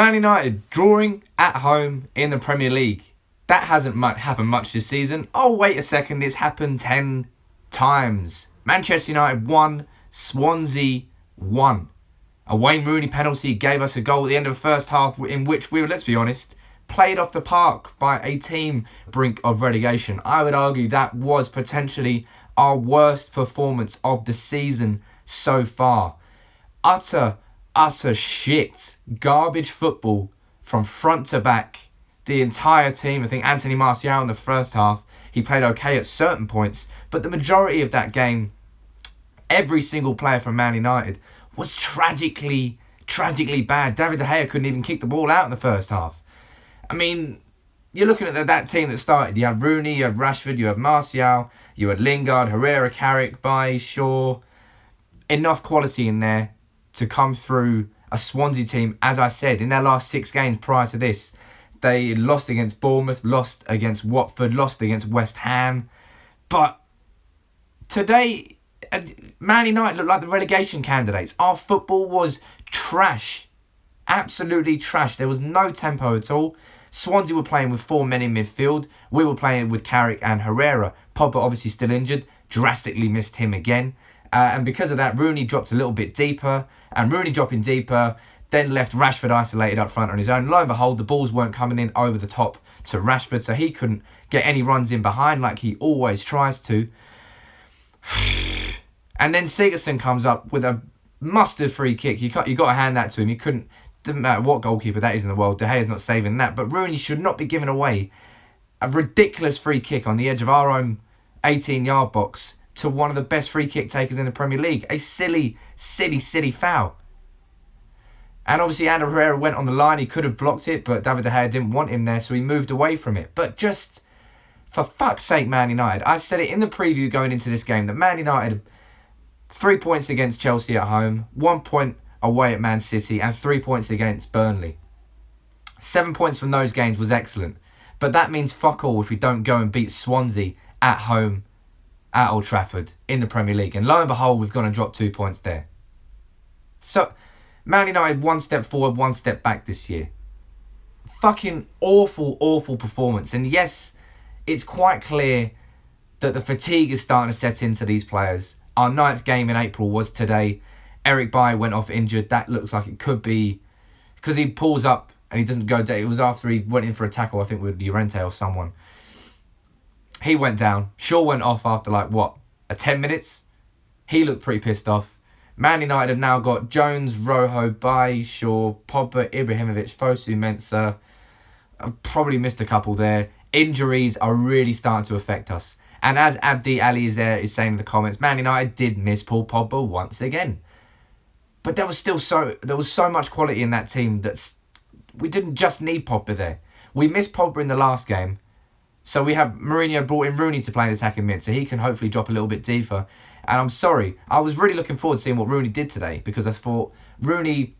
Man United drawing at home in the Premier League. That hasn't happened much this season. Oh, wait a second. It's happened 10 times. Manchester United won. Swansea won. A Wayne Rooney penalty gave us a goal at the end of the first half in which we were, let's be honest, played off the park by a team brink of relegation. I would argue that was potentially our worst performance of the season so far. Utter shit. Garbage football from front to back. The entire team, I think Anthony Martial in the first half, he played okay at certain points, but the majority of that game, every single player from Man United was tragically bad. David De Gea couldn't even kick the ball out in the first half. I mean, you're looking at that team that started. You had Rooney, you had Rashford, you had Martial, you had Lingard, Herrera, Carrick, Bailly, Shaw. Enough quality in there to come through a Swansea team, as I said, in their last 6 games prior to this. They lost against Bournemouth, lost against Watford, lost against West Ham. But today, Man United looked like the relegation candidates. Our football was trash. Absolutely trash. There was no tempo at all. Swansea were playing with 4 men in midfield. We were playing with Carrick and Herrera. Pogba obviously still injured. Drastically missed him again. And because of that, Rooney dropped a little bit deeper. And Rooney dropping deeper then left Rashford isolated up front on his own. Lo and behold, the balls weren't coming in over the top to Rashford, so he couldn't get any runs in behind like he always tries to. And then Sigurdsson comes up with a mustard free kick. You got to hand that to him. Didn't matter what goalkeeper that is in the world. De Gea's not saving that. But Rooney should not be giving away a ridiculous free kick on the edge of our own 18-yard box to one of the best free kick takers in the Premier League. A silly foul. And obviously Ander Herrera went on the line. He could have blocked it, but David De Gea didn't want him there, so he moved away from it. But just, for fuck's sake, Man United. I said it in the preview going into this game that Man United, 3 points against Chelsea at home, 1 point away at Man City, and 3 points against Burnley. 7 points from those games was excellent. But that means fuck all if we don't go and beat Swansea at home at Old Trafford in the Premier League. And lo and behold, we've gone and dropped 2 points there. So, Man United 1 step forward, 1 step back this year. Fucking awful performance. And yes, it's quite clear that the fatigue is starting to set into these players. Our 9th game in April was today. Eric Bailly went off injured. That looks like it could be because he pulls up and he doesn't go down. It was after he went in for a tackle, I think, with Llorente or someone. He went down. Shaw went off after 10 minutes. He looked pretty pissed off. Man United have now got Jones, Rojo, Bailly, Shaw, Pogba, Ibrahimovic, Fosu, Mensah. I've probably missed a couple there. Injuries are really starting to affect us. And as Abdi Ali is saying in the comments, Man United did miss Paul Pogba once again. But there was so much quality in that team that we didn't just need Pogba there. We missed Pogba in the last game. So we have Mourinho brought in Rooney to play an attacking mid, so he can hopefully drop a little bit deeper. And I'm sorry, I was really looking forward to seeing what Rooney did today because I thought Rooney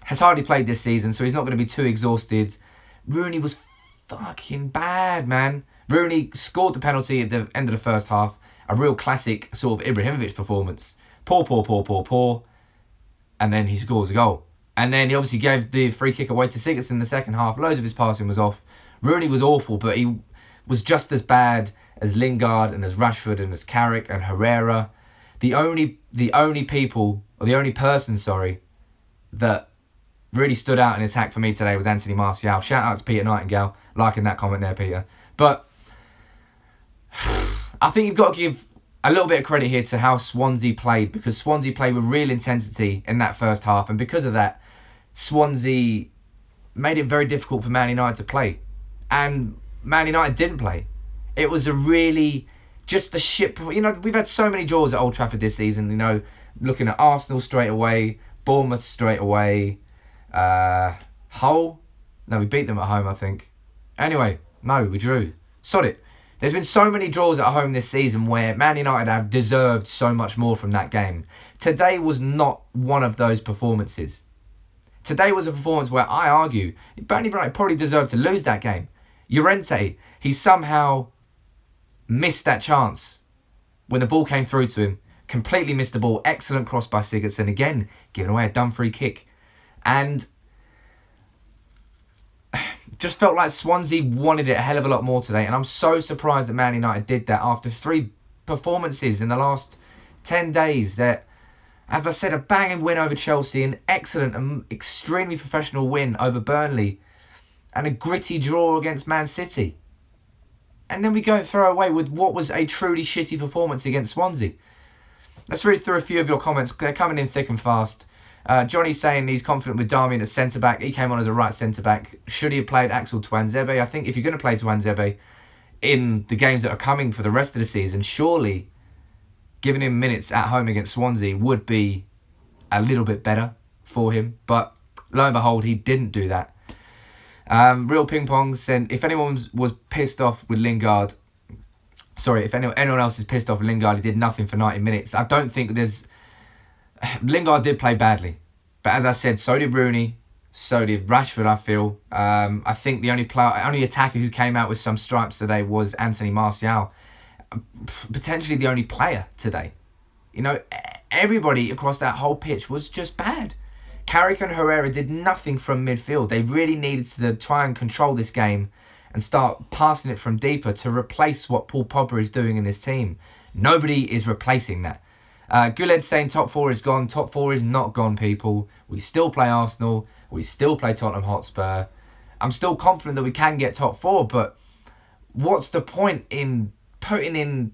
has hardly played this season, so he's not going to be too exhausted. Rooney was fucking bad, man. Rooney scored the penalty at the end of the first half. A real classic sort of Ibrahimovic performance. Poor. And then he scores a goal. And then he obviously gave the free kick away to Sigurdsson in the second half. Loads of his passing was off. Rooney was awful, but he was just as bad as Lingard and as Rashford and as Carrick and Herrera. The only person that really stood out in attack for me today was Anthony Martial. Shout out to Peter Nightingale, liking that comment there, Peter. But I think you've got to give a little bit of credit here to how Swansea played, because Swansea played with real intensity in that first half, and because of that, Swansea made it very difficult for Man United to play. And Man United didn't play. It was a really just a shit. We've had so many draws at Old Trafford this season. Looking at Arsenal straight away, Bournemouth straight away, Hull. No, we beat them at home, I think. Anyway, no, we drew. Sod it. There's been so many draws at home this season where Man United have deserved so much more from that game. Today was not one of those performances. Today was a performance where I argue Man United probably deserved to lose that game. Llorente, he somehow missed that chance when the ball came through to him. Completely missed the ball. Excellent cross by Sigurdsson. Again, giving away a dumb free kick. And Just felt like Swansea wanted it a hell of a lot more today, and I'm so surprised that Man United did that after 3 performances in the last 10 days. That, as I said, a banging win over Chelsea, an excellent and extremely professional win over Burnley, and a gritty draw against Man City. And then we go and throw away with what was a truly shitty performance against Swansea. Let's read through a few of your comments. They're coming in thick and fast. Johnny's saying he's confident with Darmian at centre-back. He came on as a right centre-back. Should he have played Axel Tuanzebe? I think if you're going to play Tuanzebe in the games that are coming for the rest of the season, surely giving him minutes at home against Swansea would be a little bit better for him. But lo and behold, he didn't do that. Real Ping Pong said, if anyone was pissed off with Lingard... Sorry, if anyone else is pissed off with Lingard, he did nothing for 90 minutes. I don't think there's... Lingard did play badly. But as I said, so did Rooney. So did Rashford, I feel. I think the only attacker who came out with some stripes today was Anthony Martial. Potentially the only player today. You know, everybody across that whole pitch was just bad. Carrick and Herrera did nothing from midfield. They really needed to try and control this game and start passing it from deeper to replace what Paul Pogba is doing in this team. Nobody is replacing that. Guled saying top 4 is gone. Top 4 is not gone, people. We still play Arsenal. We still play Tottenham Hotspur. I'm still confident that we can get top 4, but what's the point in putting in...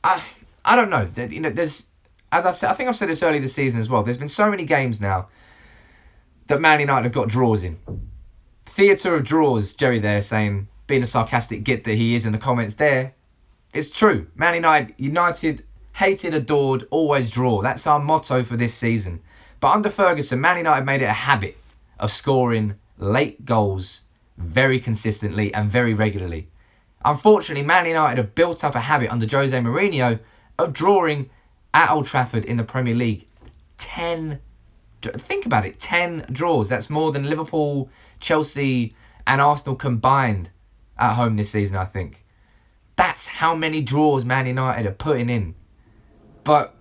I don't know. You know, there's, as I said, I think I've said this early this season as well. There's been so many games now that Man United have got draws in. Theatre of draws, Jerry there saying, being a sarcastic git that he is in the comments there. It's true. Man United... hated, adored, always draw. That's our motto for this season. But under Ferguson, Man United made it a habit of scoring late goals very consistently and very regularly. Unfortunately, Man United have built up a habit under Jose Mourinho of drawing at Old Trafford in the Premier League. 10, think about it, 10 draws. That's more than Liverpool, Chelsea and Arsenal combined at home this season, I think. That's how many draws Man United are putting in. But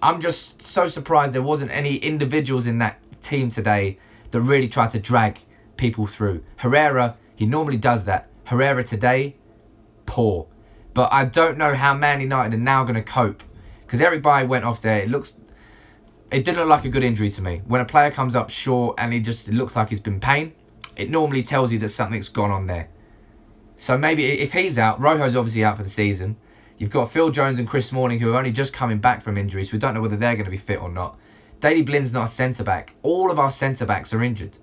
I'm just so surprised there wasn't any individuals in that team today that really tried to drag people through. Herrera, he normally does that. Herrera today, poor. But I don't know how Man United are now going to cope. Because everybody went off there. It didn't look like a good injury to me. When a player comes up short and it looks like he's been pain, it normally tells you that something's gone on there. So maybe if he's out, Rojo's obviously out for the season. You've got Phil Jones and Chris Smalling who are only just coming back from injuries. So we don't know whether they're going to be fit or not. Daley Blin's not a centre-back. All of our centre-backs are injured.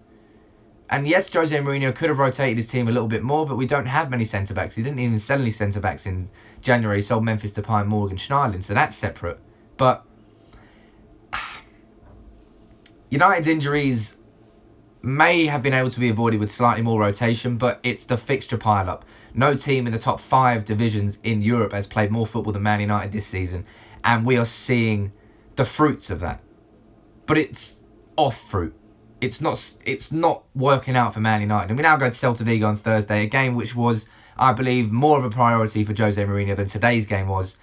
And yes, Jose Mourinho could have rotated his team a little bit more, but we don't have many centre-backs. He didn't even sell any centre-backs in January. He sold Memphis Depay and Morgan Schneiderlin, so that's separate. But United's injuries may have been able to be avoided with slightly more rotation, but it's the fixture pile-up. No team in the top 5 divisions in Europe has played more football than Man United this season, and we are seeing the fruits of that. But it's off fruit. It's not working out for Man United. And we now go to Celta Vigo on Thursday, a game which was, I believe, more of a priority for Jose Mourinho than today's game was.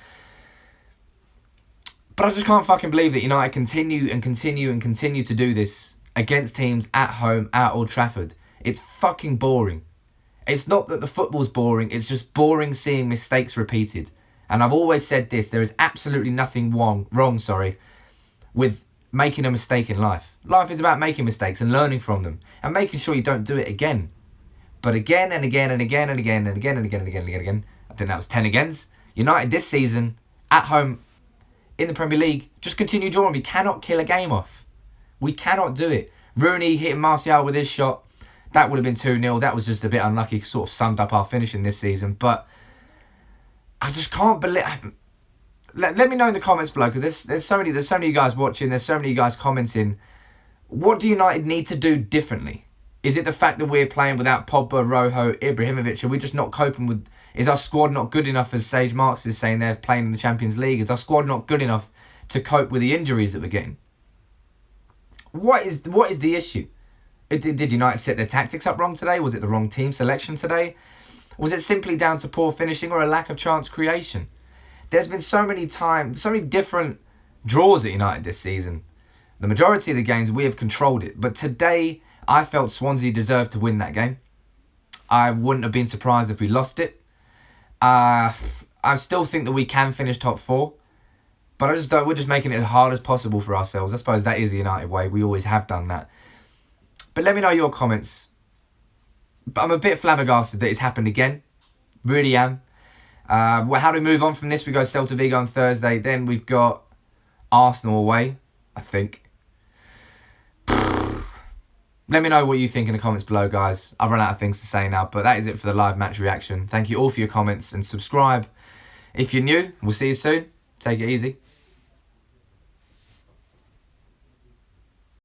But I just can't fucking believe that United continue to do this against teams at home at Old Trafford. It's fucking boring. It's not that the football's boring, it's just boring seeing mistakes repeated. And I've always said this, there is absolutely nothing wrong with making a mistake in life. Life is about making mistakes and learning from them and making sure you don't do it again. But again and again and again and again and again and again and again and again, I think that was 10 agains. United this season, at home, in the Premier League, just continue drawing. We cannot kill a game off. We cannot do it. Rooney hitting Martial with his shot. That would have been 2-0. That was just a bit unlucky, sort of summed up our finishing this season. But I just can't believe... Let me know in the comments below, because there's so many of you guys watching, there's so many of you guys commenting. What do United need to do differently? Is it the fact that we're playing without Pogba, Rojo, Ibrahimovic? Are we just not coping with... Is our squad not good enough, as Sage Marks is saying they're playing in the Champions League? Is our squad not good enough to cope with the injuries that we're getting? What is the issue? Did United set their tactics up wrong today? Was it the wrong team selection today? Was it simply down to poor finishing or a lack of chance creation? There's been so many different draws at United this season. The majority of the games we have controlled it. But today, I felt Swansea deserved to win that game. I wouldn't have been surprised if we lost it. I still think that we can finish top 4. But we're just making it as hard as possible for ourselves. I suppose that is the United way. We always have done that. But let me know your comments. But I'm a bit flabbergasted that it's happened again. Really am. How do we move on from this? We go Celta Vigo on Thursday. Then we've got Arsenal away, I think. Let me know what you think in the comments below, guys. I've run out of things to say now, but that is it for the live match reaction. Thank you all for your comments and subscribe if you're new. We'll see you soon. Take it easy.